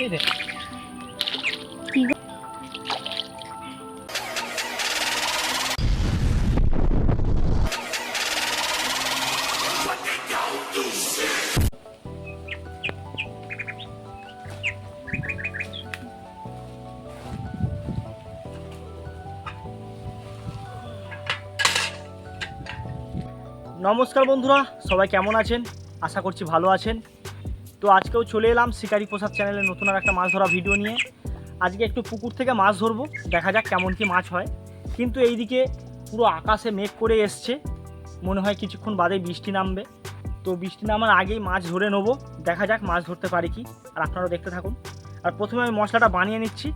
এই দেখ নমস্কার বন্ধুরা, সবাই কেমন আছেন? আশা করছি ভালো আছেন। তো আজকেও চলে এলাম শিকারি প্রসাদ চ্যানেলে নতুন আর একটা মাছ ধরা ভিডিও নিয়ে। আজকে একটু পুকুর থেকে মাছ ধরবো, দেখা যাক কেমন কি মাছ হয়। কিন্তু এইদিকে পুরো আকাশে মেঘ করে এসছে, মনে হয় কিছুক্ষণ বাদে বৃষ্টি নামবে। তো বৃষ্টি নামার আগেই মাছ ধরে নেবো, দেখা যাক মাছ ধরতে পারি কি। আর আপনারাও দেখতে থাকুন। আর প্রথমে আমি মশলাটা বানিয়ে নিচ্ছি।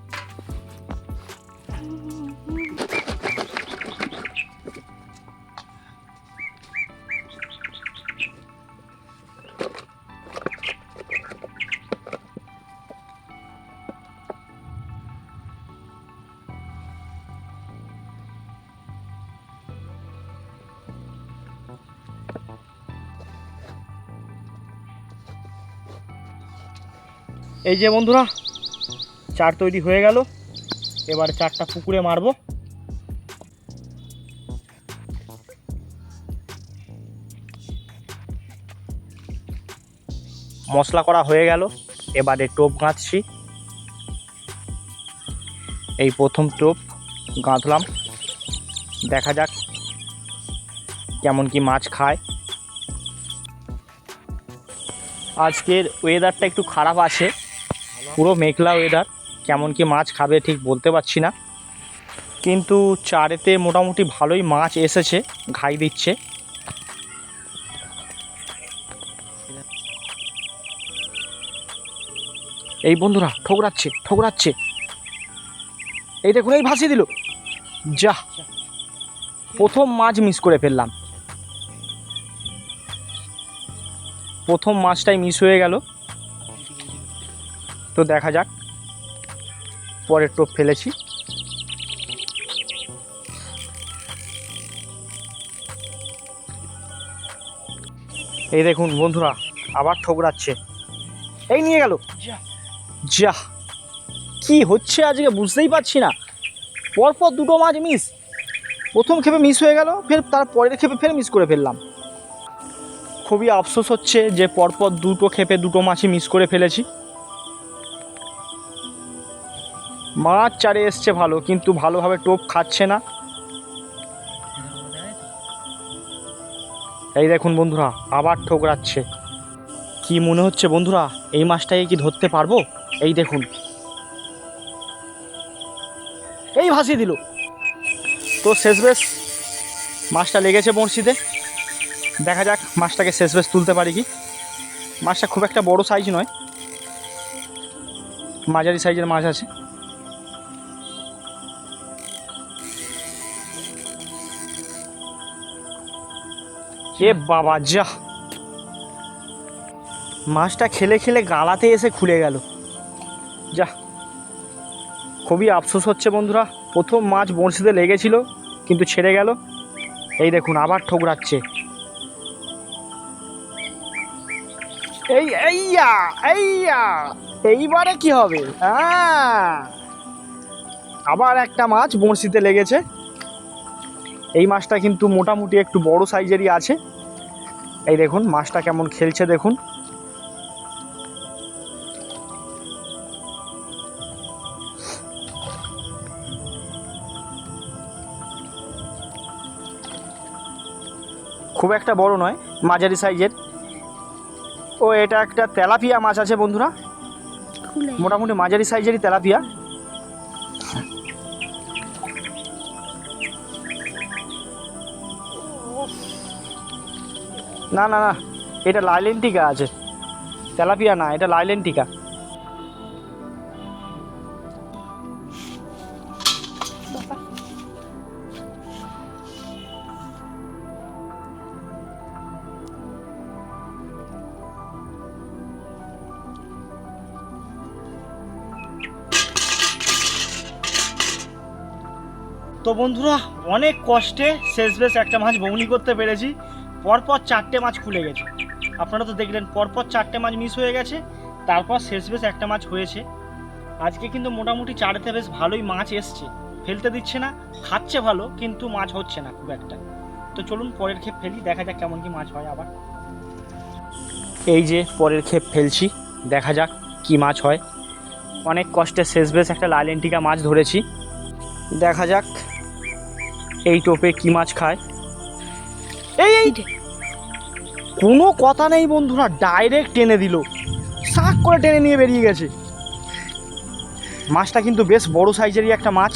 এই যে বন্ধুরা, চার তৈরি হয়ে গেল। এবার চারটা পুকুরে মারবো। মশলা করা হয়ে গেল, এবারে টোপ গাঁথছি। এই প্রথম টোপ গাঁথলাম, দেখা যাক কেমন কি মাছ খায়। আজকের ওয়েদারটা একটু খারাপ আছে, পুরো মেঘলা ওয়েদার। কেমন কি মাছ খাবে ঠিক বলতে পারছি না, কিন্তু চারেতে মোটামুটি ভালোই মাছ এসেছে, ঘাই দিচ্ছে। এই বন্ধুরা ঠোকরাচ্ছে ঠোকরাচ্ছে, এই দেখুন, এই ভাসিয়ে দিল। যা, প্রথম মাছ মিস করে ফেললাম। প্রথম মাছটাই মিস হয়ে গেল। তো দেখা যাক, পরের টোপ ফেলেছি। এই দেখুন বন্ধুরা, আবার ঠোকরাচ্ছে। এই নিয়ে গেল। যা, কি হচ্ছে আজকে বুঝতেই পারছি না। পরপর দুটো মাছ মিস। প্রথম ক্ষেপে মিস হয়ে গেল, ফের তার পরের ক্ষেপে ফের মিস করে ফেললাম। খুবই আফসোস হচ্ছে যে পরপর দুটো ক্ষেপে দুটো মাছই মিস করে ফেলেছি। মাছ চারে এসছে ভালো, কিন্তু ভালোভাবে টোপ খাচ্ছে না। এই দেখুন বন্ধুরা, আবার ঠোকরাচ্ছে। কি মনে হচ্ছে বন্ধুরা, এই মাছটাকে কি ধরতে পারবো? এই দেখুন, এই ভাসিয়ে দিল। তো শেষ বেশ মাছটা লেগেছে বড়শিতে, দেখা যাক মাছটাকে শেষ বেশ তুলতে পারি কি। মাছটা খুব একটা বড় সাইজ নয়, মাঝারি সাইজের মাছ আছে। এ বাবা, যা, মাছটা খেলে খেলে গালাতে এসে খুলে গেল। যা, খুবই আফসোস হচ্ছে বন্ধুরা। প্রথম মাছ বড়শিতে লেগেছিল, কিন্তু ছেড়ে গেল। এই দেখুন, আবার ঠোকরাচ্ছে। এই এইয়া এইয়া, এইবারে কি হবে? আবার একটা মাছ বড়শিতে লেগেছে। এই মাছটা কিন্তু মোটামুটি একটু বড় সাইজেরই আছে। এই দেখুন মাছটা কেমন খেলছে দেখুন। খুব একটা বড় নয়, মাঝারি সাইজের। ও, এটা একটা তেলাপিয়া মাছ আছে বন্ধুরা, মোটামুটি মাঝারি সাইজেরই তেলাপিয়া। না না না, এটা লাইলেন্টিকা আছে, তেলাপিয়া না, এটা লাইলেন্টিকা। তো বন্ধুরা, অনেক কষ্টে শেষবেশ একটা মাছ বৌনি করতে পেরেছি। পরপর চারটে মাছ খুলে গেছে, আপনারা তো দেখলেন। পরপর চারটে মাছ মিস হয়ে গেছে, তারপর শেষ বেশ একটা মাছ হয়েছে। আজকে কিন্তু মোটামুটি চারেতে বেশ ভালোই মাছ এসছে, ফেলতে দিচ্ছে না, খাচ্ছে ভালো, কিন্তু মাছ হচ্ছে না খুব একটা। তো চলুন পরের ক্ষেপ ফেলি, দেখা যাক কেমন কি মাছ হয়। আবার এই যে পরের ক্ষেপ ফেলছি, দেখা যাক কি মাছ হয়। অনেক কষ্টে শেষ বেশ একটা লাইলেন্টিকা মাছ ধরেছি, দেখা যাক এই টোপে কি মাছ খায়। এই কোনো কথা নেই বন্ধুরা, ডাইরেক্ট টেনে দিল, শাক করে টেনে নিয়ে বেরিয়ে গেছে। মাছটা কিন্তু বেশ বড় সাইজেরই একটা মাছ।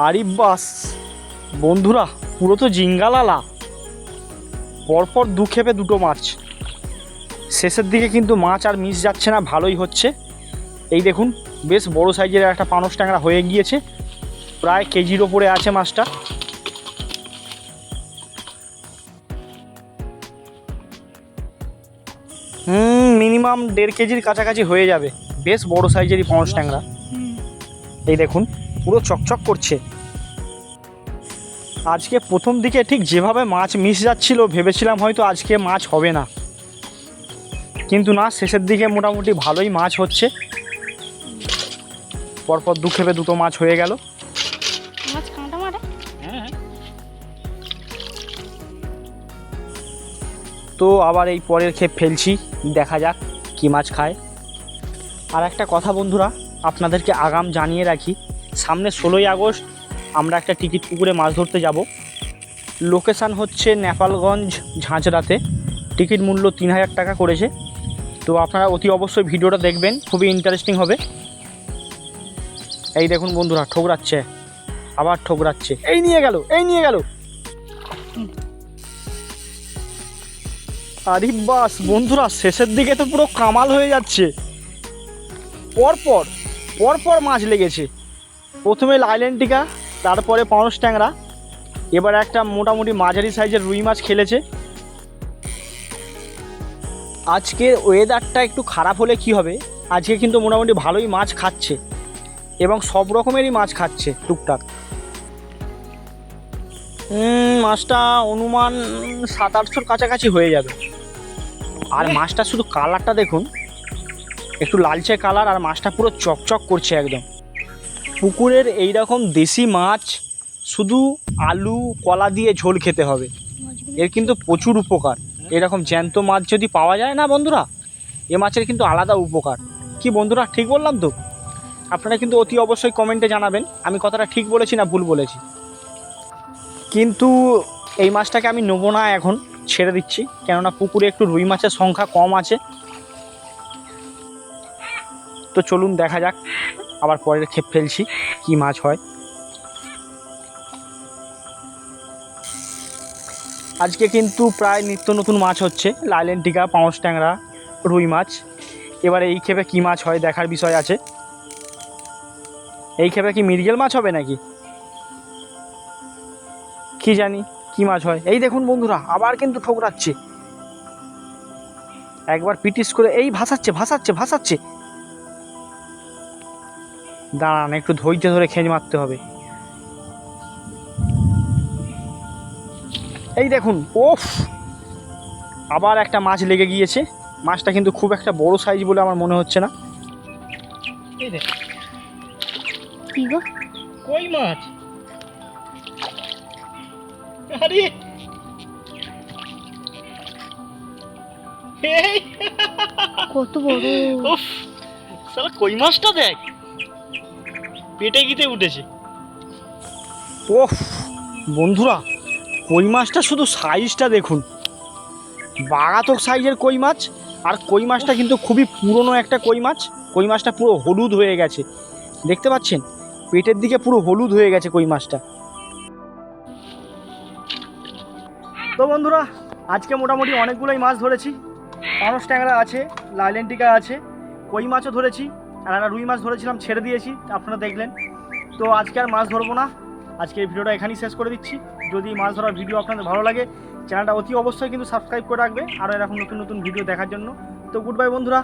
আরে বাস বন্ধুরা, পুরো তো জিঙ্গালালা, পরপর দু ক্ষেপে দুটো মাছ। শেষের দিকে কিন্তু মাছ আর মিস যাচ্ছে না, ভালোই হচ্ছে। এই দেখুন বেশ বড় সাইজের একটা পানস ট্যাংরা হয়ে গিয়েছে, প্রায় কেজির ওপরে আছে মাছটা। মিনিমাম 1.5 কেজির কাছাকাছি হয়ে যাবে, বেশ বড় সাইজেরই পানস ট্যাংরা। এই দেখুন পুরো চকচক করছে। আজকে প্রথম দিকে ঠিক যেভাবে মাছ মিস যাচ্ছিল, ভেবেছিলাম হয়তো আজকে মাছ হবে না, কিন্তু না, শেষের দিকে মোটামুটি ভালোই মাছ হচ্ছে। পরপর দু ক্ষেপে দুটো মাছ হয়ে গেল। তো আবার এই পরের ক্ষেপ ফেলছি, দেখা যাক কি মাছ খায়। আর একটা কথা বন্ধুরা, আপনাদেরকে আগাম জানিয়ে রাখি, সামনে 16ই আগস্ট আমরা একটা টিকিট পুকুরে মাছ ধরতে যাব। লোকেশান হচ্ছে নেপালগঞ্জ ঝাঁঝরাতে। টিকিট মূল্য 3000 টাকা করেছে। তো আপনারা অতি অবশ্যই ভিডিওটা দেখবেন, খুবই ইন্টারেস্টিং হবে। এই দেখুন বন্ধুরা, ঠোকরাচ্ছে, আবার ঠোকরাচ্ছে, এই নিয়ে গেল, এই নিয়ে গেল। আরে বাস বন্ধুরা, শেষের দিকে তো পুরো কামাল হয়ে যাচ্ছে, পরপর পরপর মাছ লেগেছে। প্রথমে লাইলেন্টিকা, তারপরে পানস ট্যাংরা, এবার একটা মোটামুটি মাঝারি সাইজের রুই মাছ খেলেছে। আজকে ওয়েদারটা একটু খারাপ হলে কি হবে, আজকে কিন্তু মোটামুটি ভালোই মাছ খাচ্ছে, এবং সব রকমেরই মাছ খাচ্ছে টুকটাক। মাছটা অনুমান 700-800 কাছাকাছি হয়ে যাবে। আর মাছটা শুধু কালারটা দেখুন, একটু লালচে কালার, আর মাছটা পুরো চকচক করছে একদম। পুকুরের এই রকম দেশি মাছ শুধু আলু কলা দিয়ে ঝোল খেতে হবে, এর কিন্তু প্রচুর উপকার। এরকম জ্যান্ত মাছ যদি পাওয়া যায় না বন্ধুরা, এ মাছের কিন্তু আলাদা উপকার। কি বন্ধুরা, ঠিক বললাম তো? আপনারা কিন্তু অতি অবশ্যই কমেন্টে জানাবেন আমি কথাটা ঠিক বলেছি না ভুল বলেছি। কিন্তু এই মাছটাকে আমি নেবো না, এখন ছেড়ে দিচ্ছি, কেননা পুকুরে একটু রুই মাছের সংখ্যা কম আছে। তো চলুন দেখা যাক, আবার পরের ক্ষেপ ফেলছি, কি মাছ হয়। আজকে কিন্তু প্রায় নিত্য নতুন মাছ হচ্ছে, লাইলেন্টিকা, পাউস ট্যাংরা, রুই মাছ। এবারে এই ক্ষেপে কী মাছ হয় দেখার বিষয় আছে। এই ক্ষেপে কি মৃগেল মাছ হবে নাকি কি জানি, কি মাছ হয়। এই দেখুন বন্ধুরা, আবার কিন্তু ঠোকরাচ্ছে, একবার পিটিস করে এই ভাসাচ্ছে ভাসাচ্ছে ভাসাচ্ছে। দাঁড়ান, একটু ধৈর্য ধরে খেঁজ মারতে হবে। এই দেখুন, ওফ, আবার একটা মাছ লেগে গিয়েছে। মাছটা কিন্তু খুব একটা বড় সাইজ বলে আমার মনে হচ্ছে না। এই দেখ, কি গো, কই মাছ? আরে এই কত বড়! উফ, শালা কই মাছটা দেখ, পেটে গিতে উঠেছে। ওহ বন্ধুরা, কই মাছটা শুধু সাইজটা দেখুন, বাগাতক সাইজের কই মাছ। আর কই মাছটা কিন্তু খুবই পুরনো একটা কই মাছ। কই মাছটা পুরো হলুদ হয়ে গেছে, দেখতে পাচ্ছেন পেটের দিকে পুরো হলুদ হয়ে গেছে কই মাছটা। তো বন্ধুরা, আজকে মোটামুটি অনেকগুলোই মাছ ধরেছি। পানস ট্যাংরা আছে, লাইলেন্টিকা আছে, কই মাছও ধরেছি, আর একটা রুই মাছ ধরেছিলাম, ছেড়ে দিয়েছি, আপনারা দেখলেন। তো আজকে আর মাছ ধরবো না, আজকে এই ভিডিওটা এখানেই শেষ করে দিচ্ছি। যদি মাছ ধরার ভিডিও আপনাদের ভালো লাগে, চ্যানেলটা অতি অবশ্যই কিন্তু সাবস্ক্রাইব করে রাখবে আরও এরকম নতুন নতুন ভিডিও দেখার জন্য। তো গুড বাই বন্ধুরা।